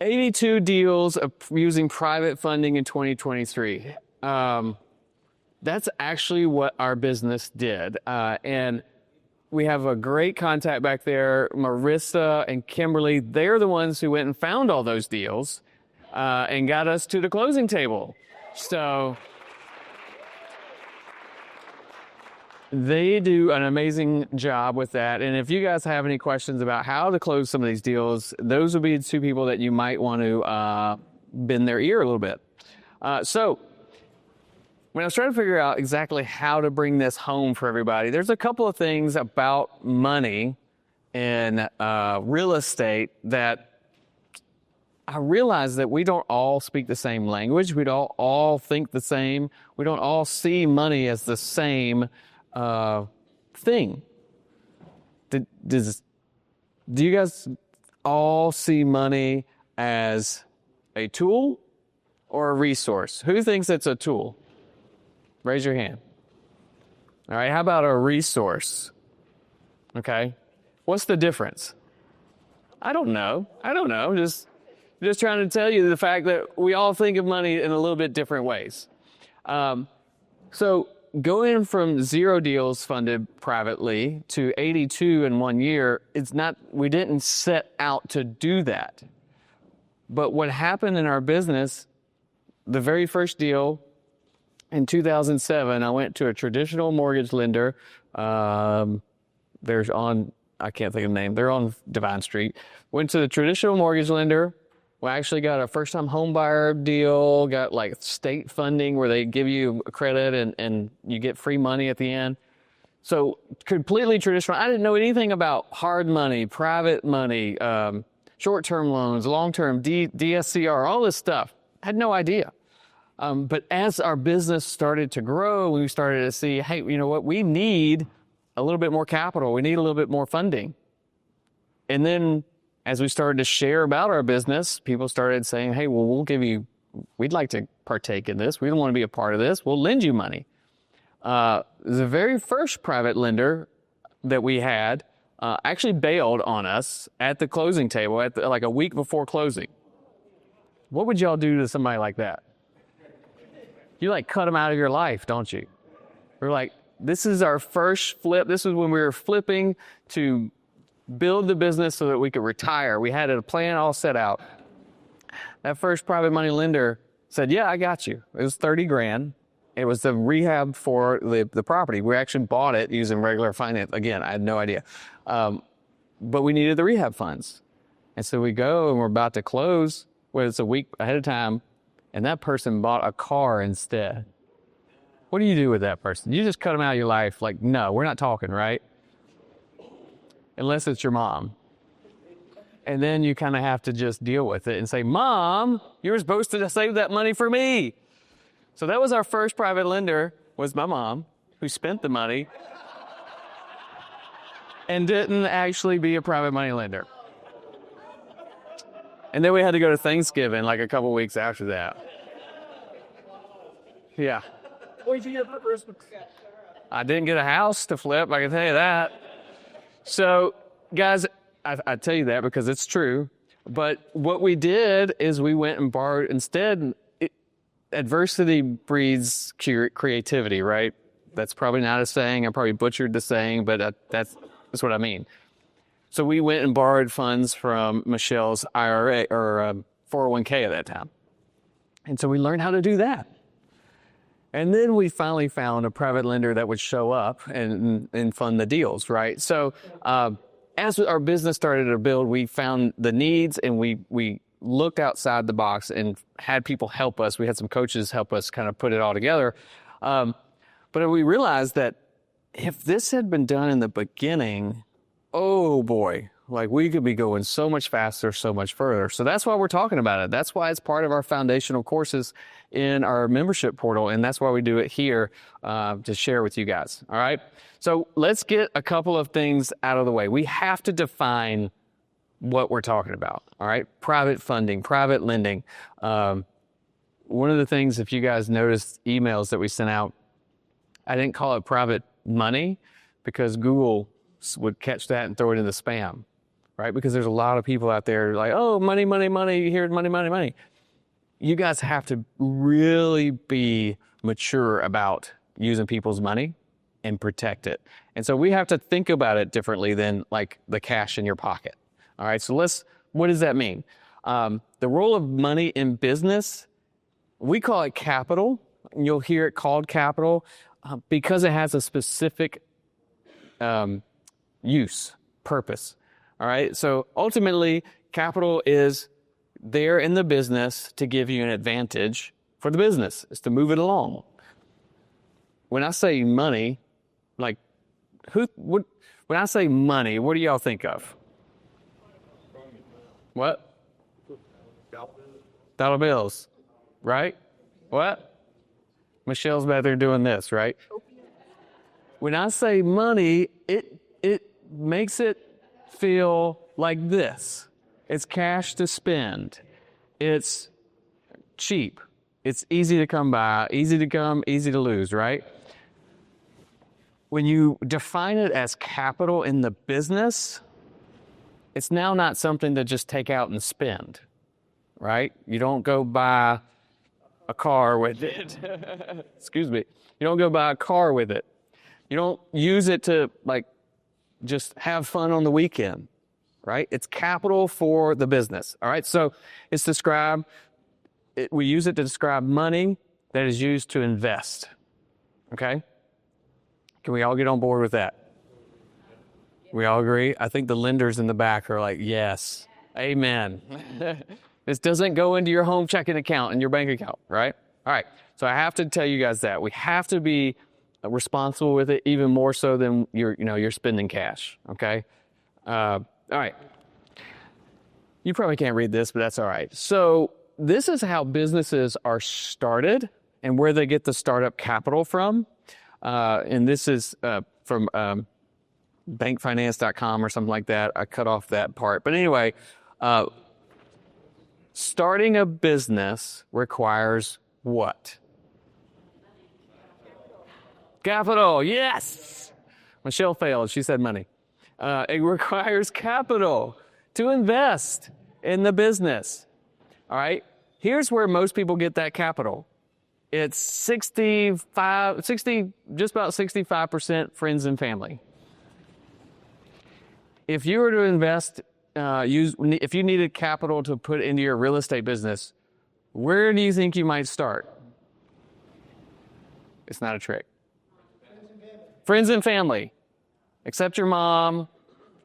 82 deals of using private funding in 2023. That's actually what our business did. And we have a great contact back there, Marissa and Kimberly. They're the ones who went and found all those deals and got us to the closing table. So they do an amazing job with that. And if you guys have any questions about how to close some of these deals, those would be the two people that you might want to bend their ear a little bit. So when I was trying to figure out exactly how to bring this home for everybody, there's a couple of things about money and real estate that I realize that we don't all speak the same language. We don't all think the same. We don't all see money as the same thing. Do you guys all see money as a tool or a resource? Who thinks it's a tool? Raise your hand. All right, how about a resource? Okay. What's the difference? I don't know. Just trying to tell you the fact that we all think of money in a little bit different ways. So going from 0 deals funded privately to 82 in 1 year, we didn't set out to do that. But what happened in our business, the very first deal in 2007, I went to a traditional mortgage lender. I can't think of the name. They're on Divine Street. Went to the traditional mortgage lender. We actually got a first-time home buyer deal, got like state funding where they give you a credit and you get free money at the end. So completely traditional. I didn't know anything about hard money, private money, short-term loans, long-term, DSCR, all this stuff. I had no idea. But as our business started to grow, we started to see, hey, you know what? We need a little bit more capital. We need a little bit more funding. And then as we started to share about our business, people started saying, hey, well, we'd like to partake in this. We don't want to be a part of this. We'll lend you money. The very first private lender that we had actually bailed on us at the closing table like a week before closing. What would y'all do to somebody like that? You like cut them out of your life, don't you? We're like, this is our first flip. This is when we were flipping to build the business so that we could retire. We had a plan all set out. That first private money lender said, yeah, I got you. It was $30,000. It was the rehab for the property. We actually bought it using regular finance. Again, I had no idea. But we needed the rehab funds. And so we go and we're about to close. Well, it's a week ahead of time. And that person bought a car instead. What do you do with that person? You just cut them out of your life. Like, no, we're not talking, right? Unless it's your mom. And then you kind of have to just deal with it and say, Mom, you were supposed to save that money for me. So that was our first private lender, was my mom, who spent the money and didn't actually be a private money lender. And then we had to go to Thanksgiving like a couple weeks after that. Yeah. I didn't get a house to flip, I can tell you that. So, guys, I tell you that because it's true. But what we did is we went and borrowed instead. Adversity breeds creativity, right? That's probably not a saying. I probably butchered the saying, but that's what I mean. So we went and borrowed funds from Michelle's IRA or 401k at that time. And so we learned how to do that. And then we finally found a private lender that would show up and fund the deals, right? So as our business started to build, we found the needs and we looked outside the box and had people help us. We had some coaches help us kind of put it all together. But we realized that if this had been done in the beginning, oh boy, like we could be going so much faster, so much further. So that's why we're talking about it. That's why it's part of our foundational courses in our membership portal. And that's why we do it here to share with you guys. All right. So let's get a couple of things out of the way. We have to define what we're talking about. All right. Private funding, private lending. One of the things, if you guys noticed emails that we sent out, I didn't call it private money because Google would catch that and throw it in the spam. right? Because there's a lot of people out there like, oh, money, money, money, here's money, money, money. You guys have to really be mature about using people's money and protect it. And so we have to think about it differently than like the cash in your pocket. All right, so what does that mean? The role of money in business, we call it capital. You'll hear it called capital because it has a specific use, purpose. All right, so ultimately, capital is there in the business to give you an advantage for the business. It's to move it along. When I say money, like when I say money, what do y'all think of? What? Dollar bills, right? What? Michelle's back there doing this, right? When I say money, it makes it feel like this. It's cash to spend. It's cheap. It's easy to come by, easy to come, easy to lose, right? When you define it as capital in the business, it's now not something to just take out and spend, right? You don't go buy a car with it. Excuse me. You don't go buy a car with it. You don't use it to like just have fun on the weekend, right? It's capital for the business, all right? So it's described, we use it to describe money that is used to invest, okay? Can we all get on board with that? We all agree? I think the lenders in the back are like, yes, amen. This doesn't go into your home checking account and your bank account, right? All right, so I have to tell you guys that. We have to be responsible with it even more so than you're spending cash, okay? All right. You probably can't read this, but that's all right. So this is how businesses are started and where they get the startup capital from. And this is from bankfinance.com or something like that. I cut off that part. But anyway, starting a business requires what? Capital, yes! Michelle failed. She said money. It requires capital to invest in the business. All right? Here's where most people get that capital. It's 60, just about 65% friends and family. If you were to invest, if you needed capital to put into your real estate business, where do you think you might start? It's not a trick. Friends and family. Except your mom,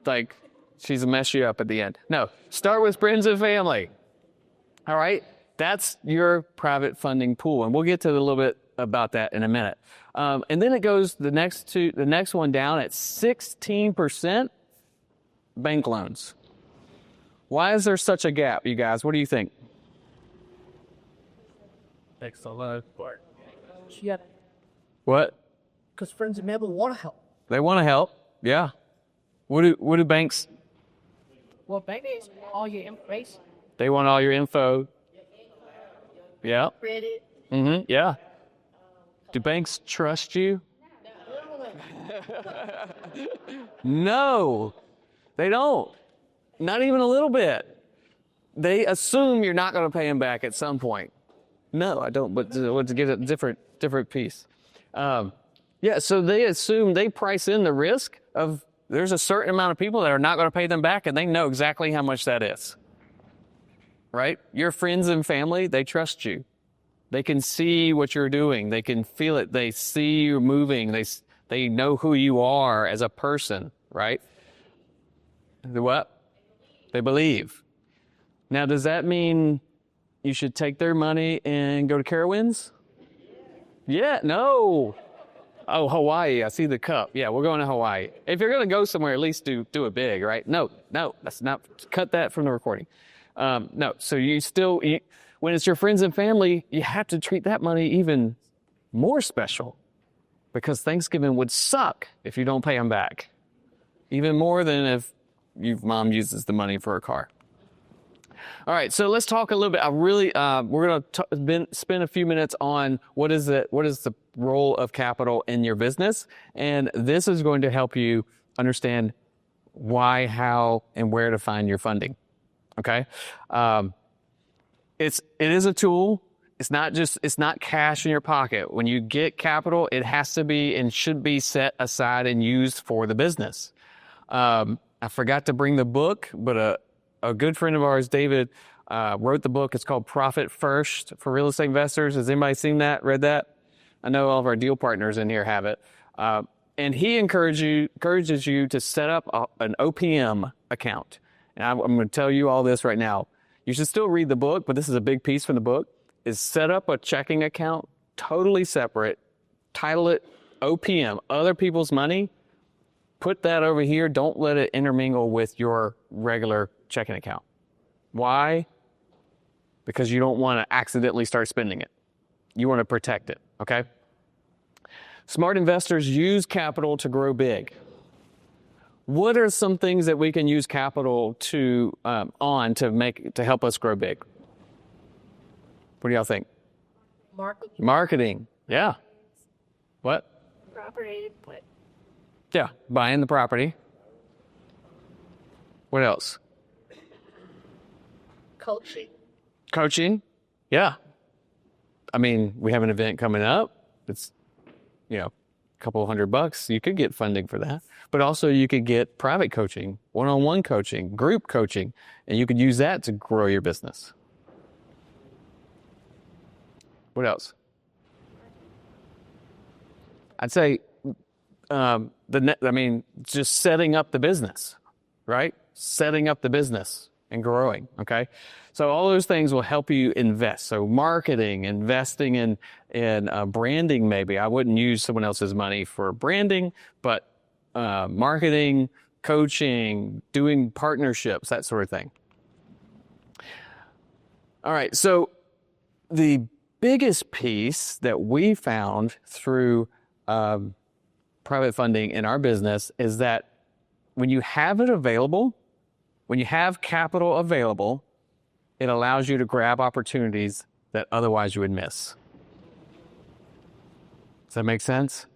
like, she's a mess you up at the end. No, start with friends and family. All right? That's your private funding pool. And we'll get to a little bit about that in a minute. And then it goes the next one down at 16% bank loans. Why is there such a gap, you guys? What do you think? Takes a lot of work. What? Because friends and family want to help. They want to help. Yeah. What do banks? Well, bank needs all your information. They want all your info. Yeah. Credit. Mm-hmm. Yeah. Do banks trust you? No, they don't. Not even a little bit. They assume you're not going to pay them back at some point. No, I don't. But to give it a different piece. Yeah. So they assume, they price in the risk of there's a certain amount of people that are not going to pay them back, and they know exactly how much that is. Right? Your friends and family, they trust you. They can see what you're doing. They can feel it. They see you moving. They know who you are as a person, right? What? They believe. Now, does that mean you should take their money and go to Carowinds? Yeah, no. Oh, Hawaii. I see the cup. Yeah, we're going to Hawaii. If you're going to go somewhere, at least do it big, right? No, that's not. Cut that from the recording. No, so when it's your friends and family, you have to treat that money even more special because Thanksgiving would suck if you don't pay them back. Even more than if your mom uses the money for a car. All right, so let's talk a little bit. We're going to spend a few minutes on what is the role of capital in your business, and this is going to help you understand why, how, and where to find your funding. Okay. It is a tool. It's not cash in your pocket. When you get capital, it has to be and should be set aside and used for the business. I forgot to bring the book, but a good friend of ours, David, wrote the book. It's called Profit First for Real Estate Investors. Has anybody seen that, read that? I know all of our deal partners in here have it. And he encourages you to set up an OPM account. And I'm going to tell you all this right now. You should still read the book, but this is a big piece from the book, is set up a checking account, totally separate, title it OPM, other people's money. Put that over here. Don't let it intermingle with your regular checking account. Why? Because you don't want to accidentally start spending it. You want to protect it, okay? Smart investors use capital to grow big. What are some things that we can use capital to help us grow big? What do y'all think? Marketing. Yeah. What? Property. Yeah, buying the property. What else? Coaching. Yeah. I mean, we have an event coming up. It's, a couple $100. You could get funding for that. But also you could get private coaching, one-on-one coaching, group coaching, and you could use that to grow your business. What else? I'd say just setting up the business, right? Setting up the business and growing, okay? So all those things will help you invest. So marketing, investing in branding maybe. I wouldn't use someone else's money for branding, but marketing, coaching, doing partnerships, that sort of thing. All right, so the biggest piece that we found through private funding in our business is that when you have it available, when you have capital available, it allows you to grab opportunities that otherwise you would miss. Does that make sense?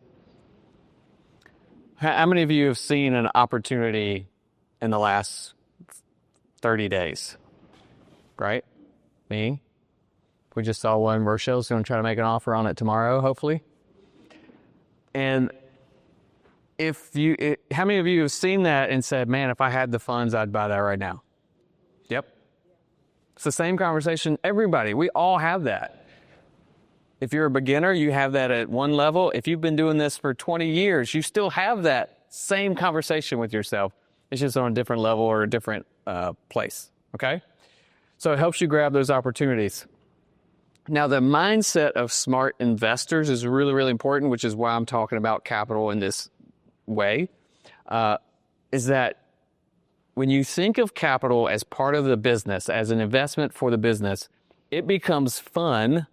How many of you have seen an opportunity in the last 30 days? Right? Me? We just saw one. Rochelle's going to try to make an offer on it tomorrow, hopefully. And how many of you have seen that and said, man, if I had the funds, I'd buy that right now? Yep. It's the same conversation. Everybody, we all have that. If you're a beginner, you have that at one level. If you've been doing this for 20 years, you still have that same conversation with yourself. It's just on a different level or a different place, okay? So it helps you grab those opportunities. Now, the mindset of smart investors is really, really important, which is why I'm talking about capital in this way, is that when you think of capital as part of the business, as an investment for the business, it becomes fun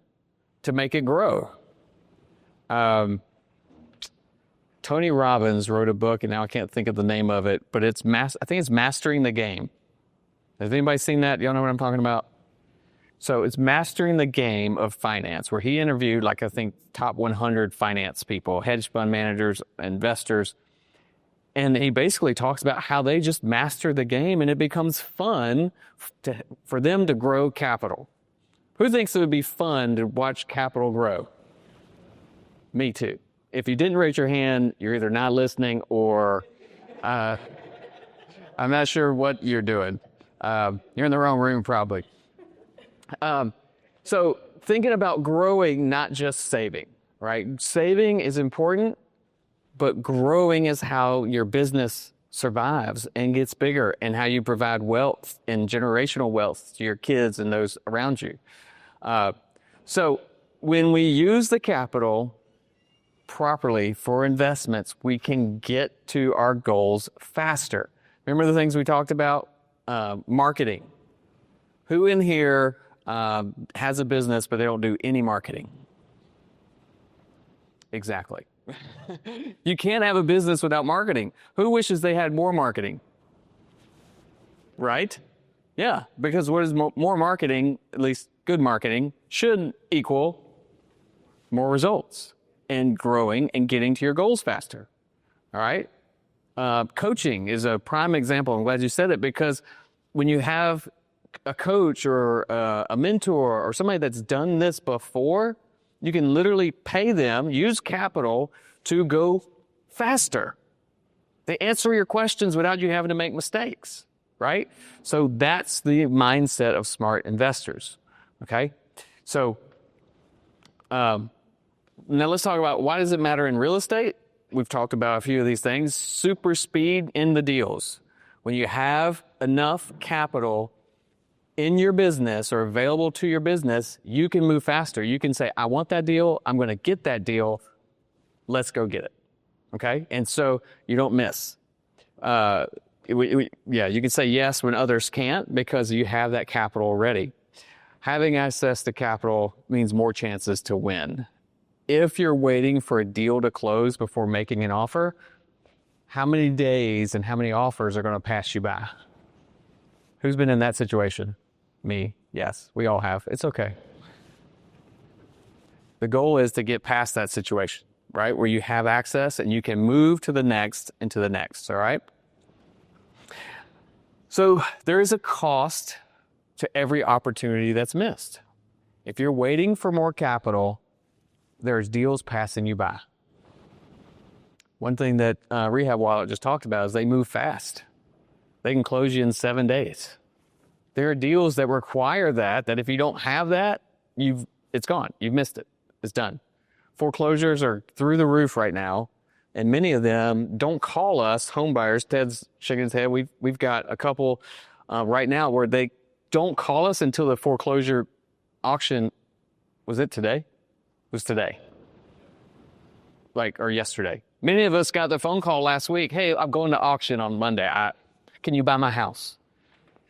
to make it grow. Tony Robbins wrote a book, and now I can't think of the name of it, but I think it's Mastering the Game. Has anybody seen that? Y'all know what I'm talking about? So it's Mastering the Game of Finance, where he interviewed, I think, top 100 finance people, hedge fund managers, investors. And he basically talks about how they just master the game and it becomes fun for them to grow capital. Who thinks it would be fun to watch capital grow? Me too. If you didn't raise your hand, you're either not listening or I'm not sure what you're doing. You're in the wrong room probably. So thinking about growing, not just saving, right? Saving is important, but growing is how your business survives and gets bigger, and how you provide wealth and generational wealth to your kids and those around you. So when we use the capital properly for investments, we can get to our goals faster. Remember the things we talked about? Marketing. Who in here has a business but they don't do any marketing? Exactly. You can't have a business without marketing. Who wishes they had more marketing? Right? Yeah, because what is more marketing, at least good marketing, should equal more results and growing and getting to your goals faster. All right? Coaching is a prime example. I'm glad you said it, because when you have a coach or a mentor or somebody that's done this before, you can literally pay them, use capital to go faster. They answer your questions without you having to make mistakes, right? So that's the mindset of smart investors, okay? So now let's talk about, why does it matter in real estate? We've talked about a few of these things. Super speed in the deals. When you have enough capital in your business or available to your business, you can move faster. You can say, I want that deal. I'm going to get that deal. Let's go get it. Okay? And so you don't miss. You can say yes when others can't, because you have that capital already. Having access to capital means more chances to win. If you're waiting for a deal to close before making an offer, how many days and how many offers are going to pass you by? Who's been in that situation? Me. Yes, we all have. It's okay. The goal is to get past that situation, right? Where you have access and you can move to the next and to the next, all right? So there is a cost to every opportunity that's missed. If you're waiting for more capital, there's deals passing you by. One thing that Rehab Wallet just talked about is they move fast. They can close you in 7 days. There are deals that require that if you don't have that, it's gone. You've missed it. It's done. Foreclosures are through the roof right now, and many of them don't call us home buyers. Ted's shaking his head. We've got a couple right now where they don't call us until the foreclosure auction. Was it today? It was today. Or yesterday. Many of us got the phone call last week. Hey, I'm going to auction on Monday. Can you buy my house?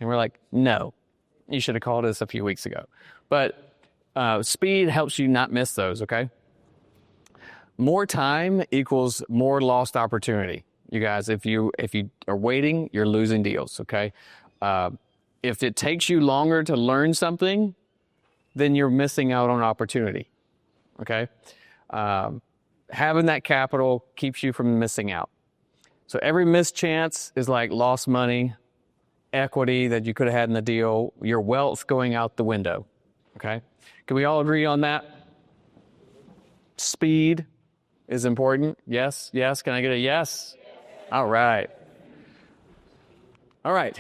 And we're like, no, you should have called us a few weeks ago. But speed helps you not miss those, okay? More time equals more lost opportunity. You guys, if you are waiting, you're losing deals, okay? If it takes you longer to learn something, then you're missing out on opportunity, okay? Having that capital keeps you from missing out. So every missed chance is like lost money, equity that you could have had in the deal, your wealth going out the window, okay? Can we all agree on that? Speed is important. Yes? Yes? Can I get a yes? All right. All right.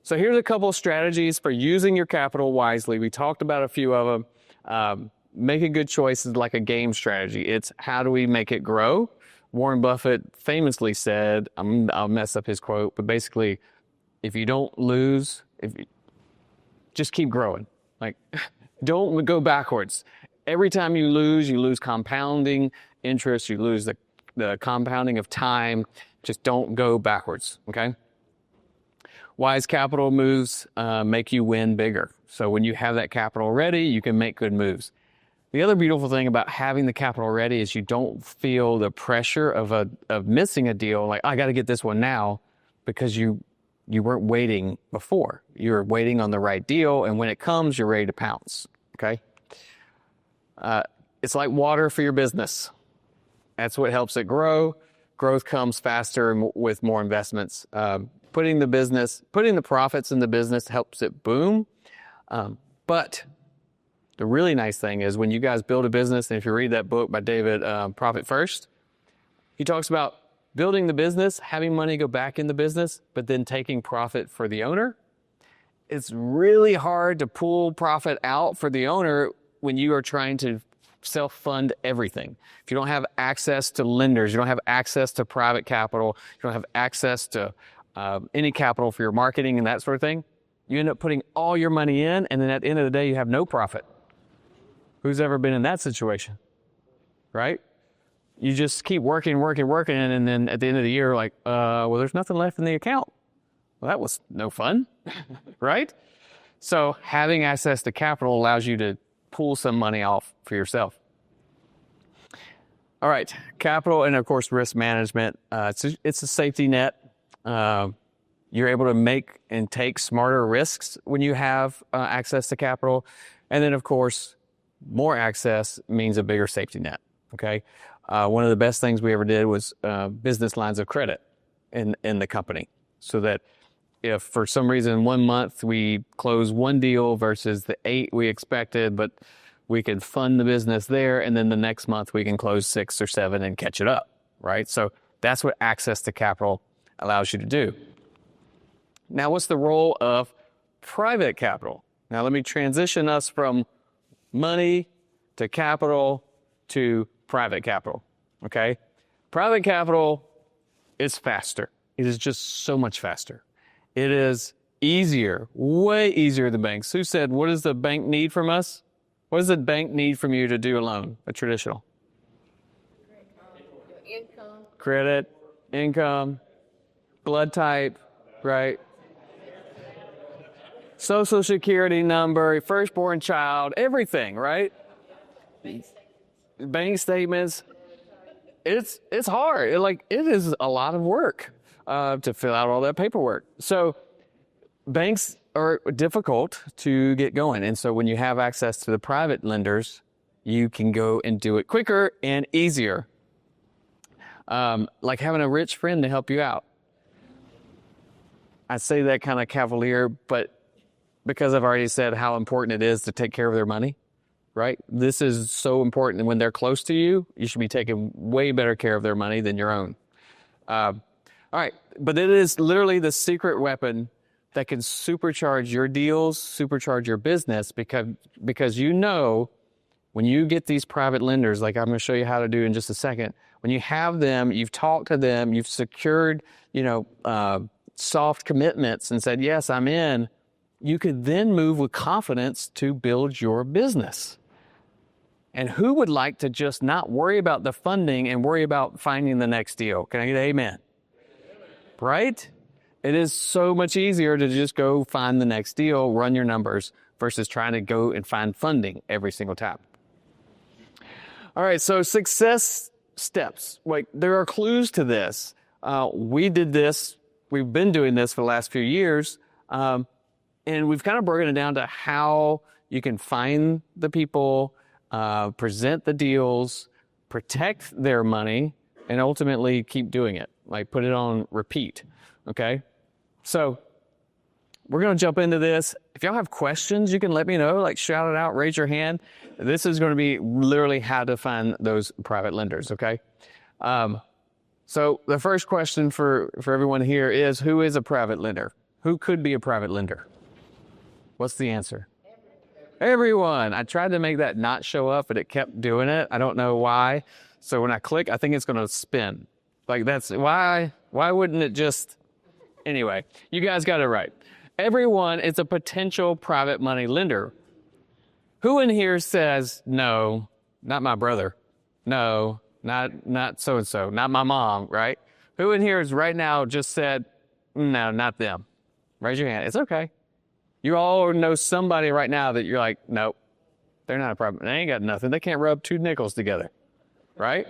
So here's a couple of strategies for using your capital wisely. We talked about a few of them. Making good choices like a game strategy. It's how do we make it grow? Warren Buffett famously said, I'll mess up his quote, but basically, if you don't lose, just keep growing. Don't go backwards. Every time you lose compounding interest, you lose the compounding of time. Just don't go backwards, okay? Wise capital moves make you win bigger. So when you have that capital ready, you can make good moves. The other beautiful thing about having the capital ready is you don't feel the pressure of missing a deal, like, I got to get this one now, because you weren't waiting before. You were waiting on the right deal, and when it comes, you're ready to pounce, okay? It's like water for your business. That's what helps it grow. Growth comes faster with more investments. Putting the profits in the business helps it boom. But the really nice thing is when you guys build a business, and if you read that book by David, Profit First, he talks about building the business, having money go back in the business, but then taking profit for the owner. It's really hard to pull profit out for the owner when you are trying to self-fund everything. If you don't have access to lenders, you don't have access to private capital, you don't have access to any capital for your marketing and that sort of thing, you end up putting all your money in, and then at the end of the day, you have no profit. Who's ever been in that situation, right? You just keep working, and then at the end of the year, there's nothing left in the account. Well, that was no fun, right? So having access to capital allows you to pull some money off for yourself. All right, capital and, of course, risk management. It's a safety net. You're able to make and take smarter risks when you have access to capital. And then, of course, more access means a bigger safety net, okay? One of the best things we ever did was business lines of credit. in the company, so that if for some reason 1 month we close one deal versus the 8 we expected, but we can fund the business there, and then the next month we can close 6 or 7 and catch it up, right? So that's what access to capital allows you to do. Now, what's the role of private capital? Now, let me transition us from money to capital to private capital, okay? Private capital is faster. It is just so much faster. It is easier, way easier than banks. Who said, what does the bank need from us? What does the bank need from you to do a loan, a traditional? Income. Credit, income, blood type, right? Social security number, firstborn child, everything, right? Bank statements. It's hard. It is a lot of work to fill out all that paperwork. So banks are difficult to get going. And so when you have access to the private lenders, you can go and do it quicker and easier. Like having a rich friend to help you out. I say that kind of cavalier, but because I've already said how important it is to take care of their money, right? This is so important. And when they're close to you, you should be taking way better care of their money than your own. All right. But it is literally the secret weapon that can supercharge your deals, supercharge your business, because you know when you get these private lenders, like I'm going to show you how to do in just a second, when you have them, you've talked to them, you've secured, soft commitments and said, yes, I'm in, you could then move with confidence to build your business. And who would like to just not worry about the funding and worry about finding the next deal? Can I get an amen? Right? It is so much easier to just go find the next deal, run your numbers, versus trying to go and find funding every single time. All right, so success steps. Like, there are clues to this. We did this. We've been doing this for the last few years. And we've kind of broken it down to how you can find the people, present the deals, protect their money, and ultimately keep doing it. Like, put it on repeat, okay? So we're going to jump into this. If y'all have questions, you can let me know, like shout it out, raise your hand. This is going to be literally how to find those private lenders, okay? So the first question for everyone here is, who is a private lender? Who could be a private lender? What's the answer? Everyone. I tried to make that not show up, but it kept doing it. I don't know why. So when I click, I think it's going to spin. Like, that's why wouldn't it just... Anyway, you guys got it right. Everyone is a potential private money lender. Who in here says, no, not my brother. No, not so-and-so, not my mom, right? Who in here is right now just said, no, not them? Raise your hand. It's okay. You all know somebody right now that you're like, nope, they're not a private. They ain't got nothing. They can't rub 2 nickels together, right?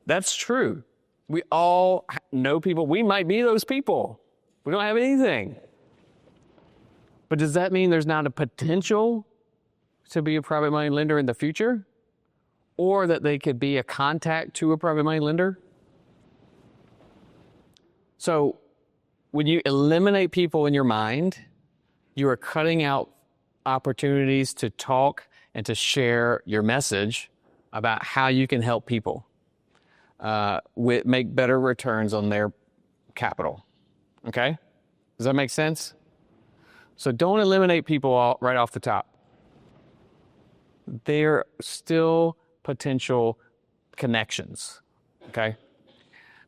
That's true. We all know people. We might be those people. We don't have anything. But does that mean there's not a potential to be a private money lender in the future? Or that they could be a contact to a private money lender? So when you eliminate people in your mind, you are cutting out opportunities to talk and to share your message about how you can help people make better returns on their capital. Okay? Does that make sense? So don't eliminate people right off the top. They're still potential connections. Okay?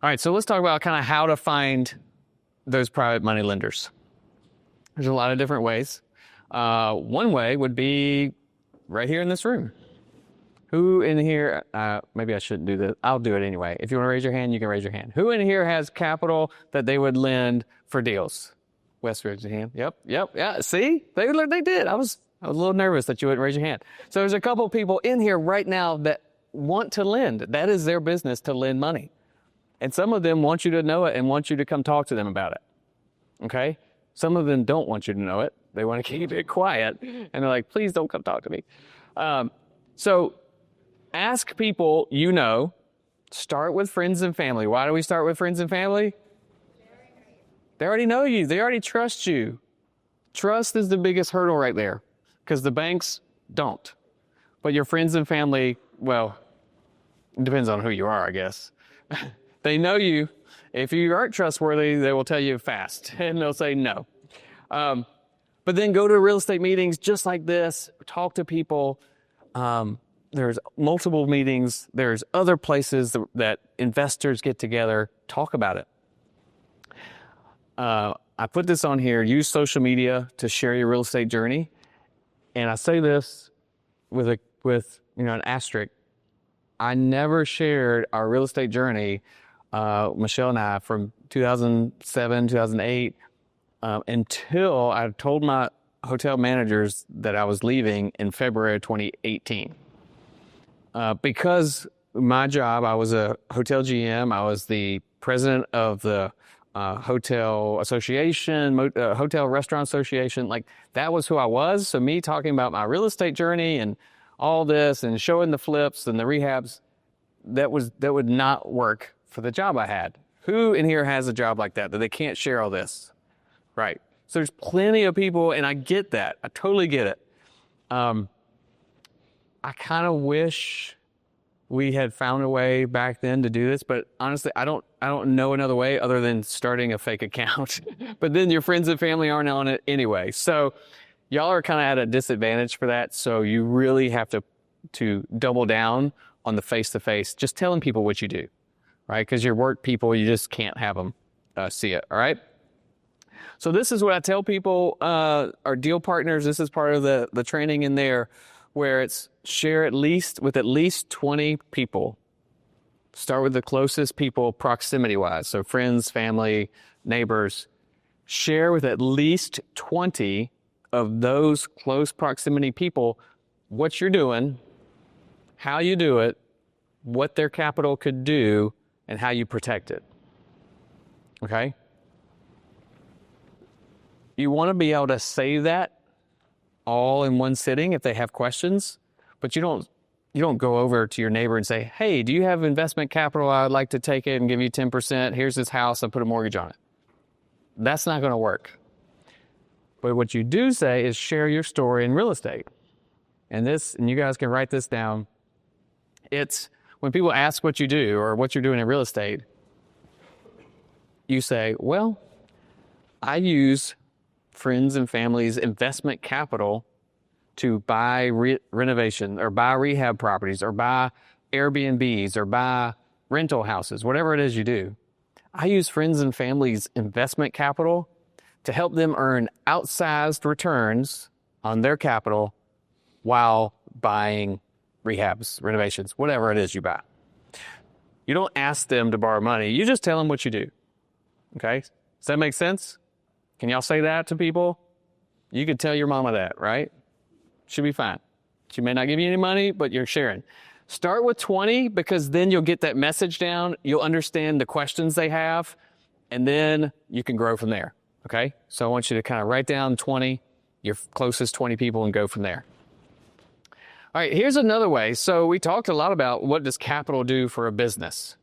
All right, so let's talk about kind of how to find those private money lenders. There's a lot of different ways. One way would be right here in this room. Who in here, maybe I shouldn't do this. I'll do it anyway. If you want to raise your hand, you can raise your hand. Who in here has capital that they would lend for deals? Wes, raise your hand. Yep. Yeah, see? They did. I was a little nervous that you wouldn't raise your hand. So there's a couple people in here right now that want to lend. That is their business, to lend money. And some of them want you to know it and want you to come talk to them about it. Okay? Some of them don't want you to know it. They want to keep it quiet. And they're like, please don't come talk to me. So ask people you know. Start with friends and family. Why do we start with friends and family? They already know you. They already trust you. Trust is the biggest hurdle right there because the banks don't. But your friends and family, well, it depends on who you are, I guess. They know you. If you aren't trustworthy, they will tell you fast and they'll say no. But then go to real estate meetings just like this. Talk to people. There's multiple meetings. There's other places that investors get together. Talk about it. I put this on here. Use social media to share your real estate journey. And I say this with an asterisk. I never shared our real estate journey, Michelle and I, from 2007, 2008, until I told my hotel managers that I was leaving in February of 2018. Because my job, I was a hotel GM. I was the president of the hotel association, hotel restaurant association. Like, that was who I was. So me talking about my real estate journey and all this and showing the flips and the rehabs, that would not work for the job I had. Who in here has a job like that they can't share all this? Right. So there's plenty of people, and I get that. I totally get it. I kind of wish we had found a way back then to do this, but honestly, I don't know another way other than starting a fake account. But then your friends and family aren't on it anyway. So y'all are kind of at a disadvantage for that. So you really have to double down on the face-to-face, just telling people what you do, right? Because your work people, you just can't have them see it, all right? So this is what I tell people, our deal partners. This is part of the training in there, where it's share with at least 20 people. Start with the closest people proximity-wise, so friends, family, neighbors. Share with at least 20 of those close proximity people what you're doing, how you do it, what their capital could do, and how you protect it. Okay? You want to be able to say that all in one sitting if they have questions, but you don't go over to your neighbor and say, hey, do you have investment capital? I'd like to take it and give you 10%. Here's this house. I'll put a mortgage on it. That's not going to work. But what you do say is share your story in real estate. And you guys can write this down. It's when people ask what you do or what you're doing in real estate, you say, well, I use friends and family's investment capital to buy renovation or buy rehab properties or buy Airbnbs or buy rental houses, whatever it is you do. I use friends and family's investment capital to help them earn outsized returns on their capital while buying rehabs, renovations, whatever it is you buy. You don't ask them to borrow money. You just tell them what you do. Okay? Does that make sense? Can y'all say that to people? You could tell your mama that, right? Should be fine. She may not give you any money, but you're sharing. Start with 20 because then you'll get that message down. You'll understand the questions they have, and then you can grow from there. Okay? So I want you to kind of write down 20, your closest 20 people, and go from there. All right, here's another way. So we talked a lot about what does capital do for a business.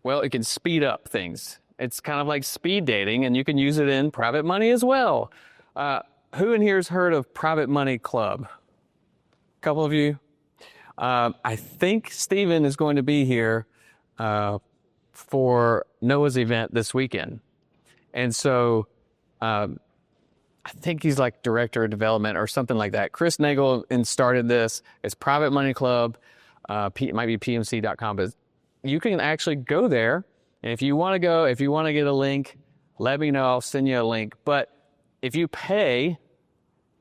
Well, it can speed up things. It's kind of like speed dating, and you can use it in private money as well. Who in here has heard of Private Money Club? A couple of you? I think Stephen is going to be here for Noah's event this weekend. And so I think he's like director of development or something like that. Chris Nagel started this. It's Private Money Club. It might be pmc.com, but you can actually go there. And if you want to go, if you want to get a link, let me know. I'll send you a link. But if you pay,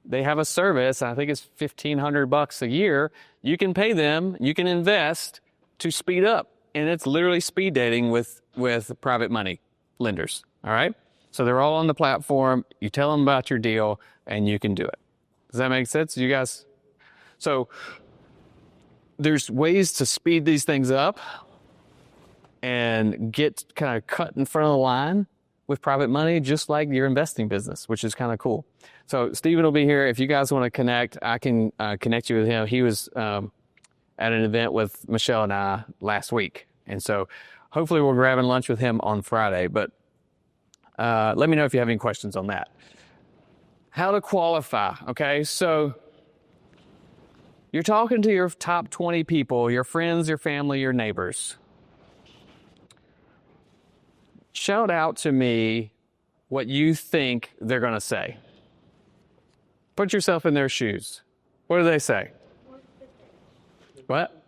they have a service. I think it's $1,500 a year. You can pay them. You can invest to speed up. And it's literally speed dating with private money lenders. All right? So they're all on the platform. You tell them about your deal, and you can do it. Does that make sense? You guys? So there's ways to speed these things up and get kind of cut in front of the line with private money, just like your investing business, which is kind of cool. So Stephen will be here. If you guys want to connect, I can connect you with him. He was at an event with Michelle and I last week. And so hopefully we're grabbing lunch with him on Friday. But Let me know if you have any questions on that. How to qualify, okay? So you're talking to your top 20 people, your friends, your family, your neighbors. Shout out to me what you think they're going to say. Put yourself in their shoes. What do they say? What?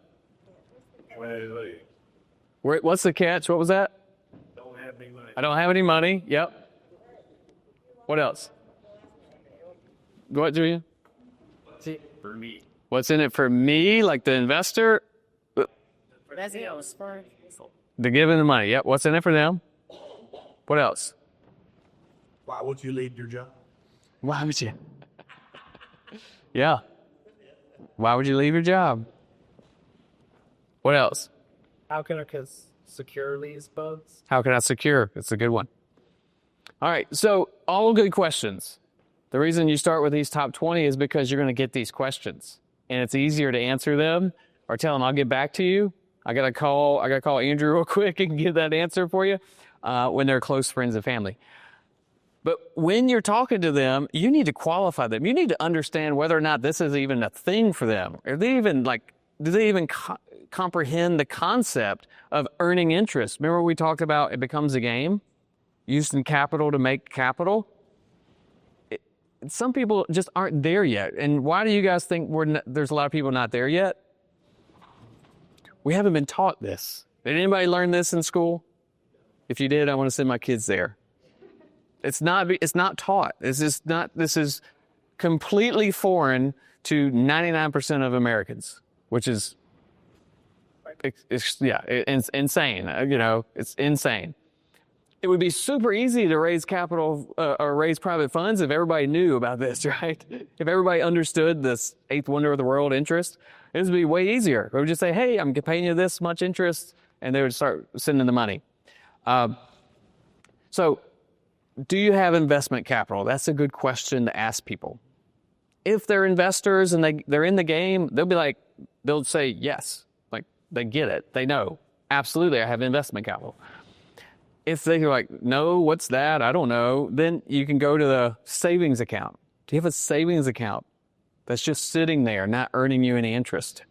What's the catch? What was that? Don't have any money. I don't have any money. Yep. What else? What, Julian? See, for me. What's in it for me, like the investor? That's it. For The giving the money. Yep. What's in it for them? What else? Why would you leave your job? Why would you? Yeah. Why would you leave your job? What else? How can I secure these funds? How can I secure? It's a good one. All right. So all good questions. The reason you start with these top 20 is because you're going to get these questions and it's easier to answer them or tell them, I'll get back to you. I got to call Andrew real quick and give that answer for you when they're close friends and family. But when you're talking to them, you need to qualify them. You need to understand whether or not this is even a thing for them. Are they even do they even comprehend the concept of earning interest? Remember we talked about it becomes a game, using capital to make capital? Some people just aren't there yet. And why do you guys think there's a lot of people not there yet? We haven't been taught this. Did anybody learn this in school? If you did, I want to send my kids there. It's not taught. This is completely foreign to 99% of Americans, which is it's insane. It's insane. It would be super easy to raise capital or raise private funds if everybody knew about this, right? If everybody understood this eighth wonder of the world, interest, it would be way easier. We would just say, hey, I'm paying you this much interest, and they would start sending the money. So do you have investment capital? That's a good question to ask people. If they're investors and they're in the game, they'll say yes. Like they get it. They know. Absolutely, I have investment capital. If they're like, no, what's that? I don't know. Then you can go to the savings account. Do you have a savings account that's just sitting there, not earning you any interest?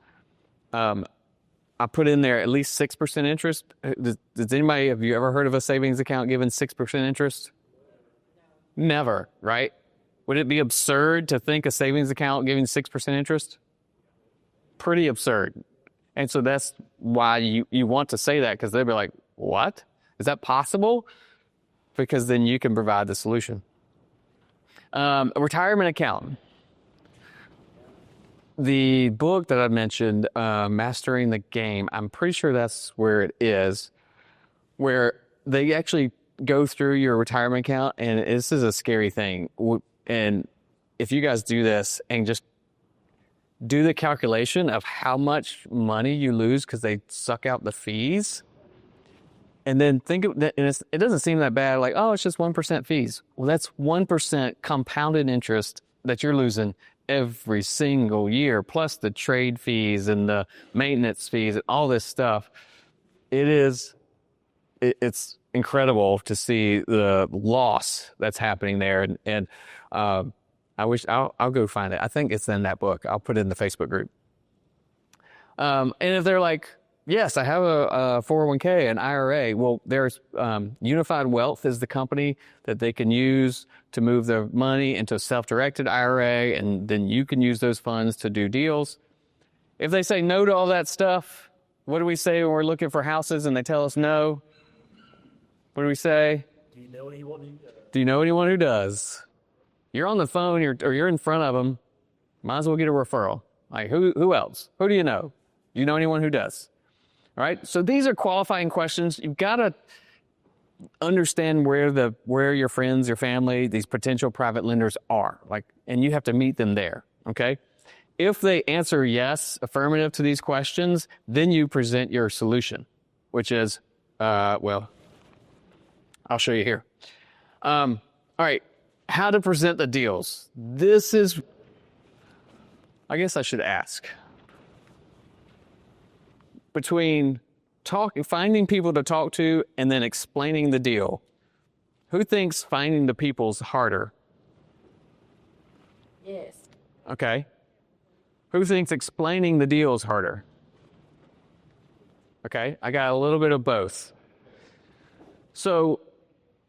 I put in there at least 6% interest. Have you ever heard of a savings account giving 6% interest? Never, right? Would it be absurd to think a savings account giving 6% interest? Pretty absurd. And so that's why you want to say that, because they'll be like, what? Is that possible? Because then you can provide the solution. A retirement account. The book that I mentioned, Mastering the Game, I'm pretty sure that's where it is, where they actually go through your retirement account, and this is a scary thing. And if you guys do this and just do the calculation of how much money you lose because they suck out the fees, and then think of that, and it doesn't seem that bad, like, oh, it's just 1% fees. Well, that's 1% compounded interest that you're losing every single year, plus the trade fees and the maintenance fees and all this stuff. It's incredible to see the loss that's happening there. And I wish I'll go find it. I think it's in that book. I'll put it in the Facebook group. And if they're like, yes, I have a 401k, an IRA. Well, there's Unified Wealth is the company that they can use to move their money into a self-directed IRA, and then you can use those funds to do deals. If they say no to all that stuff, what do we say when we're looking for houses and they tell us no? What do we say? Do you know anyone who does? Do you know anyone who does? You're on the phone or you're in front of them. Might as well get a referral. Like who else? Who do you know? Do you know anyone who does? All right. So these are qualifying questions. You've got to understand where your friends, your family, these potential private lenders are. And you have to meet them there. Okay. If they answer yes, affirmative to these questions, then you present your solution, which is, I'll show you here. All right. How to present the deals. This is, I guess I should ask. Between finding people to talk to and then explaining the deal, Who thinks finding the people's harder? Yes. Okay. Who thinks explaining the deals harder? Okay, I got a little bit of both. So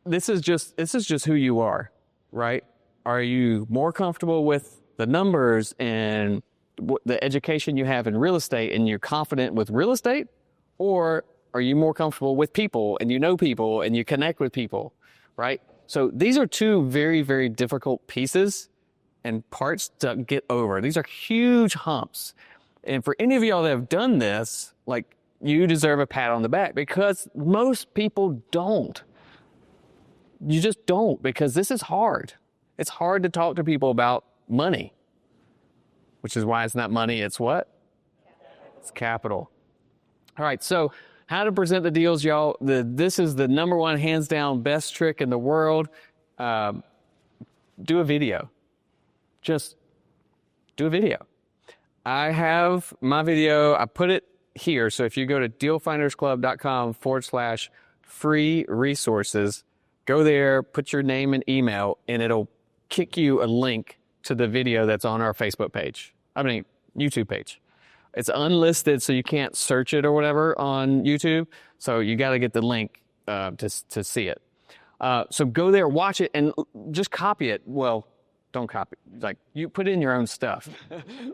this is just who you are, right? Are you more comfortable with the numbers and the education you have in real estate and you're confident with real estate? Or are you more comfortable with people and you know people and you connect with people, right? So these are two very, very difficult pieces and parts to get over. These are huge humps. And for any of y'all that have done this, like, you deserve a pat on the back, because most people don't. You just don't, because this is hard. It's hard to talk to people about money, which is why it's not money, it's what? It's capital. All right, so how to present the deals, y'all. This is the number one, hands down, best trick in the world. Do a video. Just do a video. I have my video, I put it here. So if you go to dealfindersclub.com/free resources, go there, put your name and email, and it'll kick you a link to the video that's on our Facebook page. YouTube page. It's unlisted, so you can't search it or whatever on YouTube. So you got to get the link to see it. So go there, watch it, and just copy it. Well, don't copy. Like, you put in your own stuff.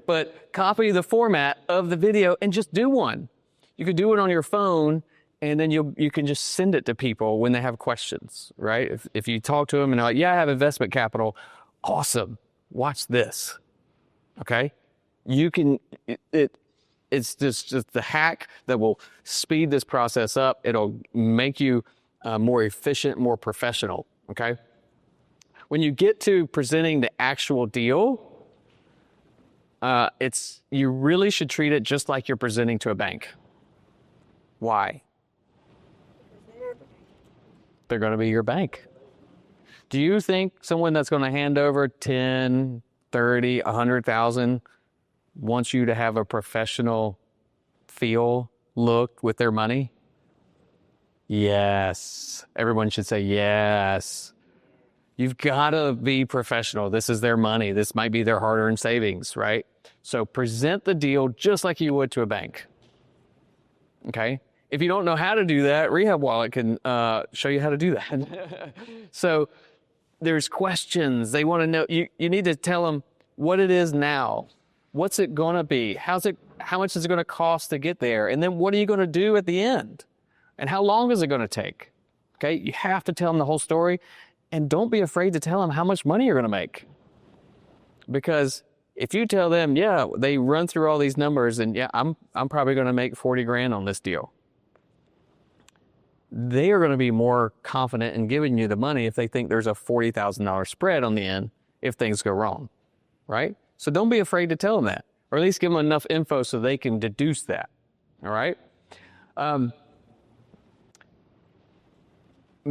But copy the format of the video and just do one. You could do it on your phone, and then you can just send it to people when they have questions, right? If you talk to them and they're like, yeah, I have investment capital. Awesome. Watch this. Okay? You can, it's just the hack that will speed this process up. It'll make you more efficient, more professional. Okay? When you get to presenting the actual deal, you really should treat it just like you're presenting to a bank. Why? They're going to be your bank. Do you think someone that's going to hand over 10, 30, 100,000 wants you to have a professional look with their money? Yes. Everyone should say yes. You've got to be professional. This is their money. This might be their hard-earned savings, right? So present the deal just like you would to a bank. Okay? If you don't know how to do that, Rehab Wallet can show you how to do that. So there's questions. They want to know. You need to tell them what it is now. What's it going to be? How much is it going to cost to get there? And then what are you going to do at the end? And how long is it going to take? Okay? You have to tell them the whole story. And don't be afraid to tell them how much money you're going to make. Because if you tell them, yeah, they run through all these numbers and yeah, I'm probably going to make 40 grand on this deal. They are going to be more confident in giving you the money if they think there's a $40,000 spread on the end if things go wrong, right? So don't be afraid to tell them that, or at least give them enough info so they can deduce that, all right?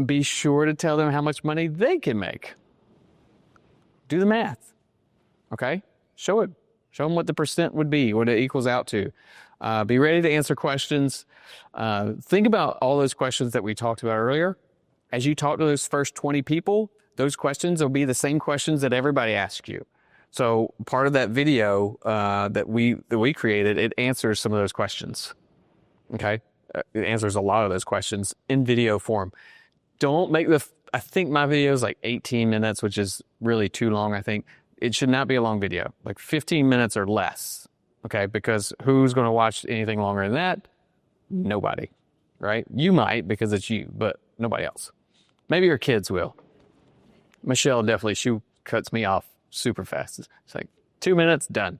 Be sure to tell them how much money they can make. Do the math, okay? Show it. Show them what the percent would be, what it equals out to. Be ready to answer questions. Think about all those questions that we talked about earlier. As you talk to those first 20 people, those questions will be the same questions that everybody asks you. So part of that video that we created, it answers some of those questions, okay? It answers a lot of those questions in video form. Don't make I think my video is like 18 minutes, which is really too long, I think. It should not be a long video, like 15 minutes or less, okay? Because who's going to watch anything longer than that? Nobody, right? You might because it's you, but nobody else. Maybe your kids will. Michelle definitely, she cuts me off super fast. It's like 2 minutes, done.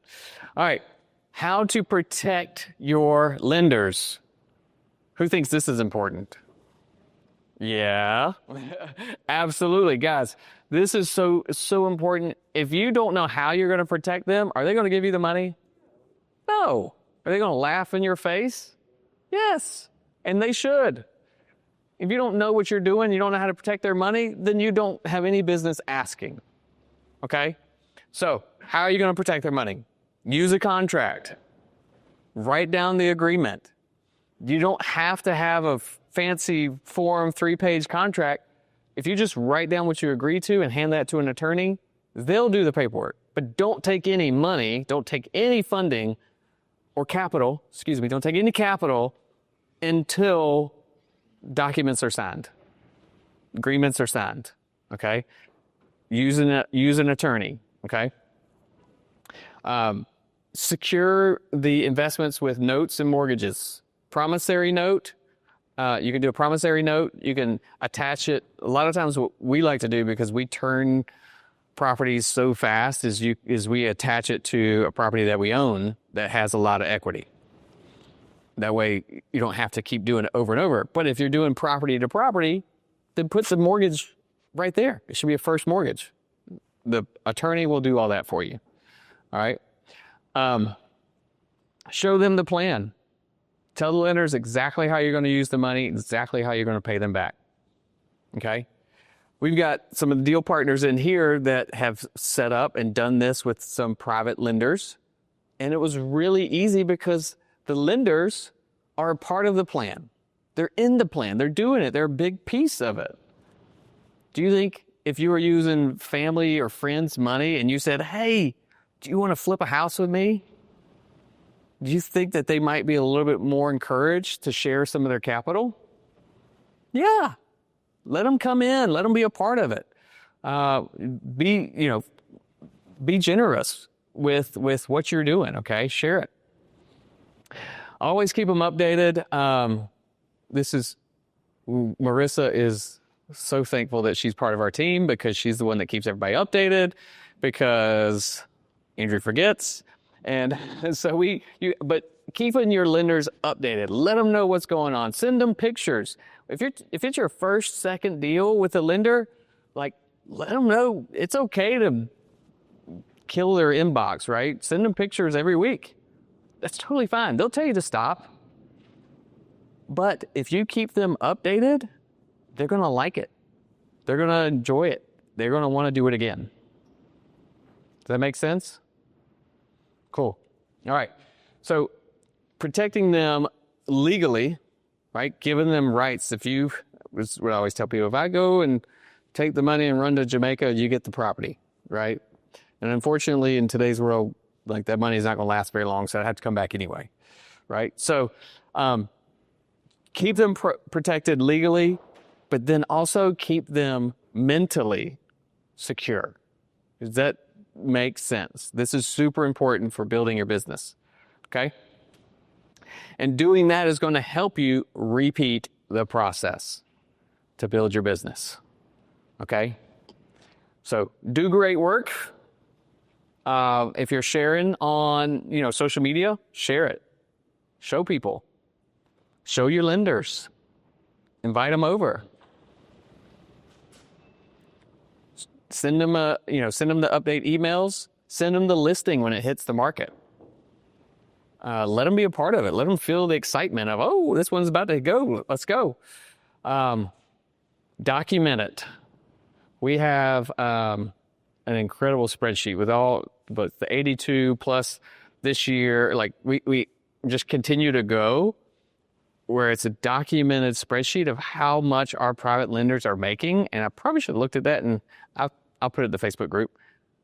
All right, how to protect your lenders. Who thinks this is important? Yeah, absolutely. Guys, this is so important. If you don't know how you're going to protect them, are they going to give you the money? No. Are they going to laugh in your face? Yes, and they should. If you don't know what you're doing, you don't know how to protect their money, then you don't have any business asking, okay? So how are you going to protect their money? Use a contract. Write down the agreement. You don't have to have a fancy form 3-page contract. If you just write down what you agree to and hand that to an attorney, they'll do the paperwork. But don't take any money, don't take any funding or capital, don't take any capital until documents are signed, agreements are signed, okay? Use an attorney, okay? Secure the investments with notes and mortgages. Promissory note, you can do a promissory note. You can attach it. A lot of times what we like to do, because we turn properties so fast, is we attach it to a property that we own that has a lot of equity. That way you don't have to keep doing it over and over. But if you're doing property to property, then put the mortgage right there. It should be a first mortgage. The attorney will do all that for you. All right. Show them the plan. Tell the lenders exactly how you're going to use the money, exactly how you're going to pay them back. Okay. We've got some of the deal partners in here that have set up and done this with some private lenders. And it was really easy because the lenders are a part of the plan. They're in the plan. They're doing it. They're a big piece of it. Do you think if you were using family or friends' money and you said, hey, do you want to flip a house with me? Do you think that they might be a little bit more encouraged to share some of their capital? Yeah. Let them come in. Let them be a part of it. Be generous with what you're doing, okay? Share it. Always keep them updated. Marissa is so thankful that she's part of our team, because she's the one that keeps everybody updated, because Andrew forgets. And so but keeping your lenders updated, let them know what's going on. Send them pictures. If it's your first, second deal with a lender, like, let them know it's okay to kill their inbox, right? Send them pictures every week. That's totally fine. They'll tell you to stop. But if you keep them updated, they're going to like it. They're going to enjoy it. They're going to want to do it again. Does that make sense? Cool. All right. So protecting them legally, right? Giving them rights. This is what I always tell people. If I go and take the money and run to Jamaica, you get the property, right? And unfortunately, in today's world, like, that money is not going to last very long, so I have to come back anyway, right? So keep them protected legally, but then also keep them mentally secure. Does that make sense? This is super important for building your business, okay? And doing that is going to help you repeat the process to build your business, okay? So do great work. If you're sharing on, social media, share it. Show people. Show your lenders. Invite them over. Send them the update emails. Send them the listing when it hits the market. Let them be a part of it. Let them feel the excitement of, oh, this one's about to go. Let's go. Document it. We have an incredible spreadsheet with both the 82 plus this year. Like, we just continue to go where it's a documented spreadsheet of how much our private lenders are making. And I probably should have looked at that, and I'll put it in the Facebook group.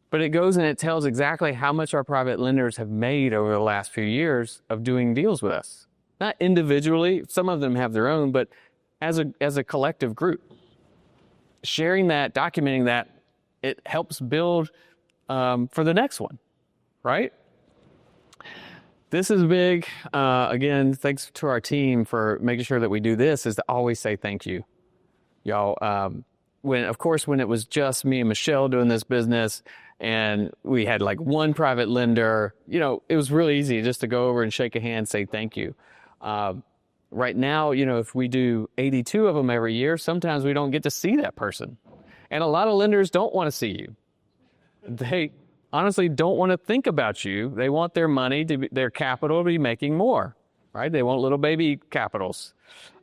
But it goes and it tells exactly how much our private lenders have made over the last few years of doing deals with us. Not individually. Some of them have their own, but as a collective group. Sharing that, documenting that, it helps build for the next one, right? This is big. Again, thanks to our team for making sure that we do this, is to always say thank you. Y'all, when it was just me and Michelle doing this business, and we had like one private lender, it was really easy just to go over and shake a hand, say thank you. Right now, if we do 82 of them every year, sometimes we don't get to see that person. And a lot of lenders don't want to see you. They honestly don't want to think about you. They want their money, their capital to be making more, right? They want little baby capitals.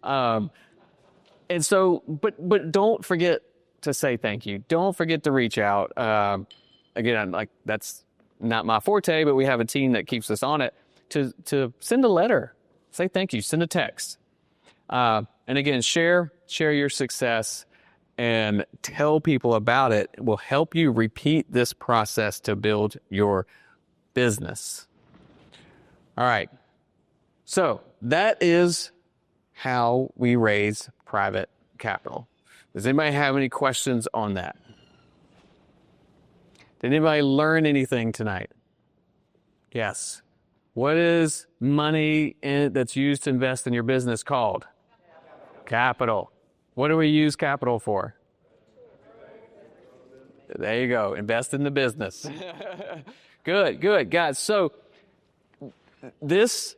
And so, but don't forget to say thank you. Don't forget to reach out. Again, that's not my forte, but we have a team that keeps us on it to send a letter, say thank you, send a text. And again, share your success. and tell people about it will help you repeat this process to build your business. All right. So that is how we raise private capital. Does anybody have any questions on that? Did anybody learn anything tonight? Yes. What is money that's used to invest in your business called? Capital. What do we use capital for? There you go. Invest in the business. Good, guys. So this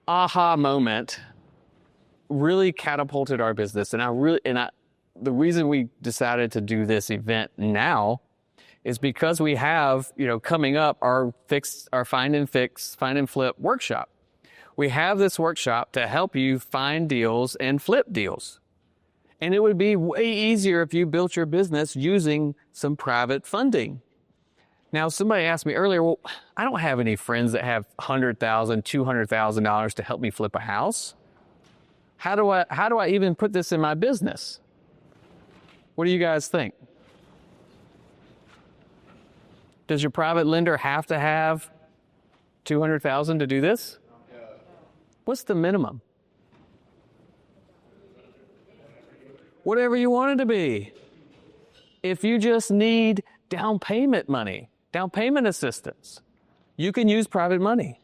aha moment really catapulted our business, and the reason we decided to do this event now is because we have, coming up our find and flip workshop. We have this workshop to help you find deals and flip deals. And it would be way easier if you built your business using some private funding. Now, somebody asked me earlier, well, I don't have any friends that have $100,000, $200,000 to help me flip a house. How do I even put this in my business? What do you guys think? Does your private lender have to have $200,000 to do this? What's the minimum? Whatever you want it to be. If you just need down payment money, down payment assistance, you can use private money.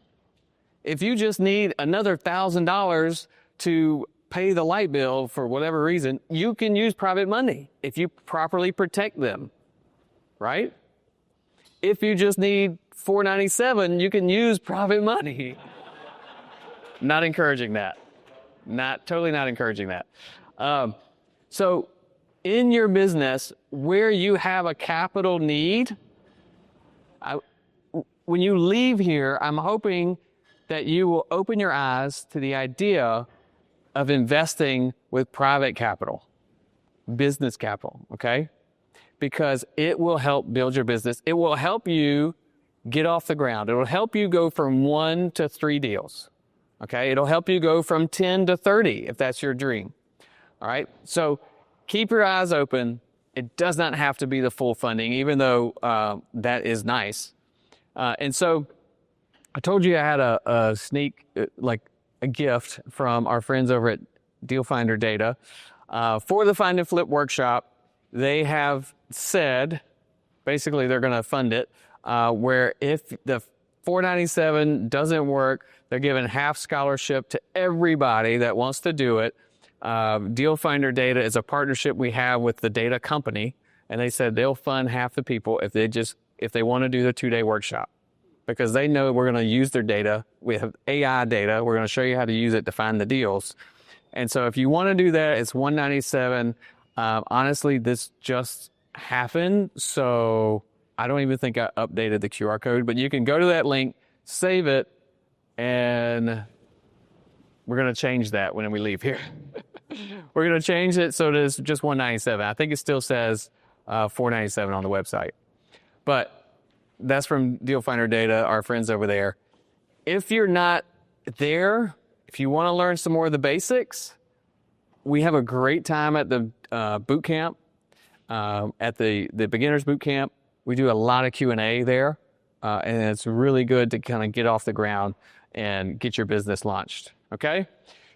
If you just need another $1,000 to pay the light bill for whatever reason, you can use private money if you properly protect them, right? If you just need $497, you can use private money. Not encouraging that. Totally not encouraging that. So in your business, where you have a capital need, when you leave here, I'm hoping that you will open your eyes to the idea of investing with private capital, business capital, okay? Because it will help build your business. It will help you get off the ground. It will help you go from 1 to 3 deals, okay? It'll help you go from 10 to 30 if that's your dream, all right? So keep your eyes open. It does not have to be the full funding, even though that is nice. And so I told you I had a sneak, like a gift from our friends over at Deal Finder Data. For the Find and Flip workshop, they have said, basically they're going to fund it, where if the $497 doesn't work, they're giving half scholarship to everybody that wants to do it. Deal Finder Data is a partnership we have with the data company, and they said they'll fund half the people if they want to do the 2-day workshop, because they know we're going to use their data. We have AI data. We're going to show you how to use it to find the deals. And so if you want to do that, it's $197. Honestly, this just happened, so I don't even think I updated the QR code, but you can go to that link, save it, and we're going to change that when we leave here. We're going to change it so that it's just $197. I think it still says $497 on the website. But that's from Deal Finder Data, our friends over there. If you're not there, if you want to learn some more of the basics, we have a great time at the boot camp, at the beginners boot camp. We do a lot of Q&A there, and it's really good to kind of get off the ground and get your business launched, okay?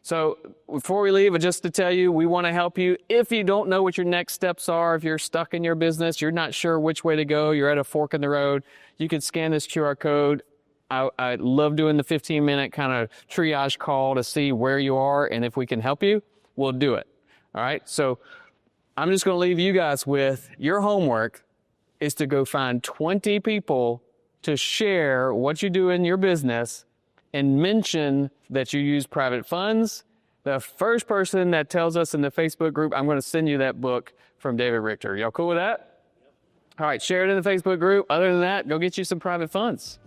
So before we leave, just to tell you, we want to help you. If you don't know what your next steps are, if you're stuck in your business, you're not sure which way to go, you're at a fork in the road, you can scan this QR code. I love doing the 15-minute kind of triage call to see where you are, and if we can help you, we'll do it. All right? So I'm just going to leave you guys with your homework is to go find 20 people to share what you do in your business and mention that you use private funds. The first person that tells us in the Facebook group, I'm going to send you that book from David Richter. Y'all cool with that? All right, share it in the Facebook group. Other than that, go get you some private funds.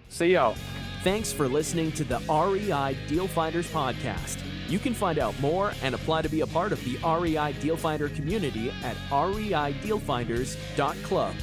See y'all. Thanks for listening to the REI Deal Finders Podcast. You can find out more and apply to be a part of the REI Deal Finder community at reidealfinders.club.